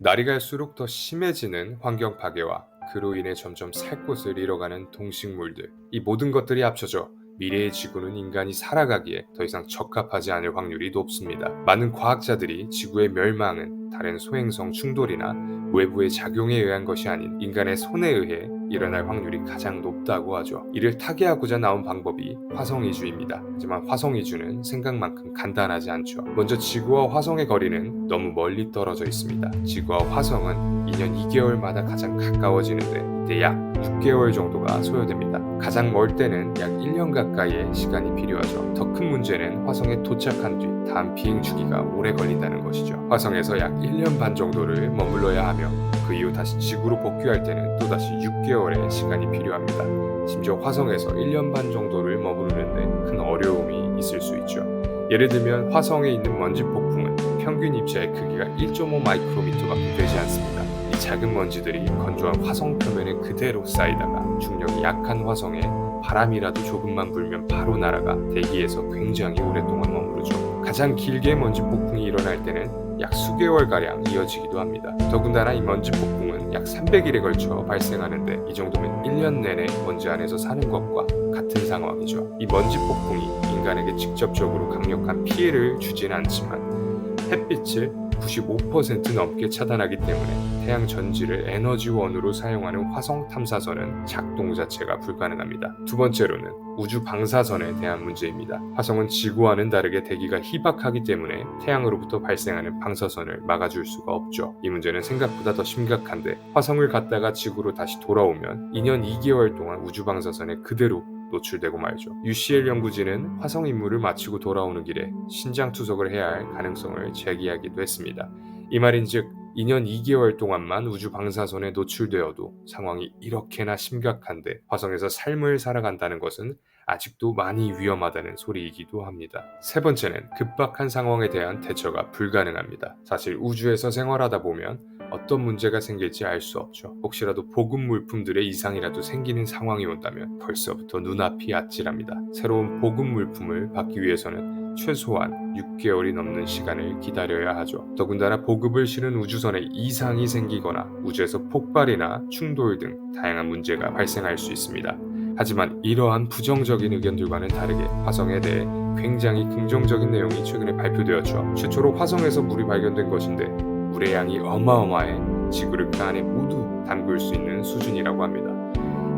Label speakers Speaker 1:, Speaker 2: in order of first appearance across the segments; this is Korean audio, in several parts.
Speaker 1: 날이 갈수록 더 심해지는 환경 파괴와 그로 인해 점점 살 곳을 잃어가는 동식물들, 이 모든 것들이 합쳐져 미래의 지구는 인간이 살아가기에 더 이상 적합하지 않을 확률이 높습니다. 많은 과학자들이 지구의 멸망은 다른 소행성 충돌이나 외부의 작용에 의한 것이 아닌 인간의 손에 의해 일어날 확률이 가장 높다고 하죠. 이를 타개하고자 나온 방법이 화성 이주입니다. 하지만 화성 이주는 생각만큼 간단하지 않죠. 먼저 지구와 화성의 거리는 너무 멀리 떨어져 있습니다. 지구와 화성은 2년 2개월마다 가장 가까워지는데 이때 약 6개월 정도가 소요됩니다. 가장 멀 때는 약 1년 가까이의 시간이 필요하죠. 더 큰 문제는 화성에 도착한 뒤 다음 비행 주기가 오래 걸린다는 것이죠. 화성에서 약 1년 반 정도를 머물러야 하며 그 이후 다시 지구로 복귀할 때는 또다시 6개월의 시간이 필요합니다. 심지어 화성에서 1년 반 정도를 머무르는데 큰 어려움이 있을 수 있죠. 예를 들면 화성에 있는 먼지 폭풍은 평균 입자의 크기가 1.5 마이크로미터밖에 되지 않습니다. 이 작은 먼지들이 건조한 화성 표면에 그대로 쌓이다가 중력이 약한 화성에 바람이라도 조금만 불면 바로 날아가 대기에서 굉장히 오랫동안 머무르죠. 가장 길게 먼지 폭풍이 일어날 때는 약 수개월가량 이어지기도 합니다. 더군다나 이 먼지 폭풍은 약 300일에 걸쳐 발생하는데 이 정도면 1년 내내 먼지 안에서 사는 것과 같은 상황이죠. 이 먼지 폭풍이 인간에게 직접적으로 강력한 피해를 주진 않지만 햇빛을 95% 넘게 차단하기 때문에 태양 전지를 에너지원으로 사용하는 화성 탐사선은 작동 자체가 불가능합니다. 두 번째로는 우주 방사선에 대한 문제입니다. 화성은 지구와는 다르게 대기가 희박하기 때문에 태양으로부터 발생하는 방사선을 막아줄 수가 없죠. 이 문제는 생각보다 더 심각한데 화성을 갔다가 지구로 다시 돌아오면 2년 2개월 동안 우주 방사선에 그대로 노출되고 말죠. UCL 연구진은 화성 임무를 마치고 돌아오는 길에 신장 투석을 해야 할 가능성을 제기하기도 했습니다. 이 말인즉 2년 2개월 동안만 우주 방사선에 노출되어도 상황이 이렇게나 심각한데 화성에서 삶을 살아간다는 것은 아직도 많이 위험하다는 소리이기도 합니다. 세 번째는 급박한 상황에 대한 대처가 불가능합니다. 사실 우주에서 생활하다 보면 어떤 문제가 생길지 알 수 없죠. 혹시라도 보급 물품들의 이상이라도 생기는 상황이 온다면 벌써부터 눈앞이 아찔합니다. 새로운 보급 물품을 받기 위해서는 최소한 6개월이 넘는 시간을 기다려야 하죠. 더군다나 보급을 실은 우주선에 이상이 생기거나 우주에서 폭발이나 충돌 등 다양한 문제가 발생할 수 있습니다. 하지만 이러한 부정적인 의견들과는 다르게 화성에 대해 굉장히 긍정적인 내용이 최근에 발표되었죠. 최초로 화성에서 물이 발견된 것인데 물의 양이 어마어마해 지구를 그 안에 모두 담글 수 있는 수준이라고 합니다.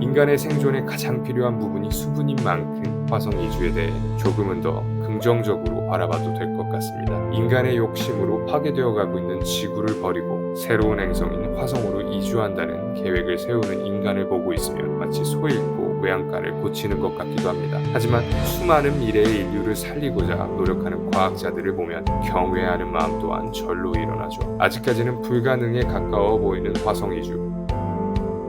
Speaker 1: 인간의 생존에 가장 필요한 부분이 수분인 만큼 화성 이주에 대해 조금은 더 긍정적으로 바라봐도 될 것 같습니다. 인간의 욕심으로 파괴되어 가고 있는 지구를 버리고 새로운 행성인 화성으로 이주한다는 계획을 세우는 인간을 보고 있으면 마치 소 잃고 외양간을 고치는 것 같기도 합니다. 하지만 수많은 미래의 인류를 살리고자 노력하는 과학자들을 보면 경외하는 마음 또한 절로 일어나죠. 아직까지는 불가능에 가까워 보이는 화성 이주.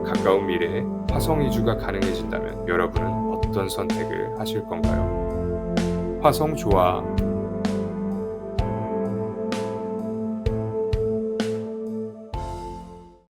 Speaker 1: 가까운 미래에 화성 이주가 가능해진다면 여러분은 어떤 선택을 하실 건가요? 화성 좋아.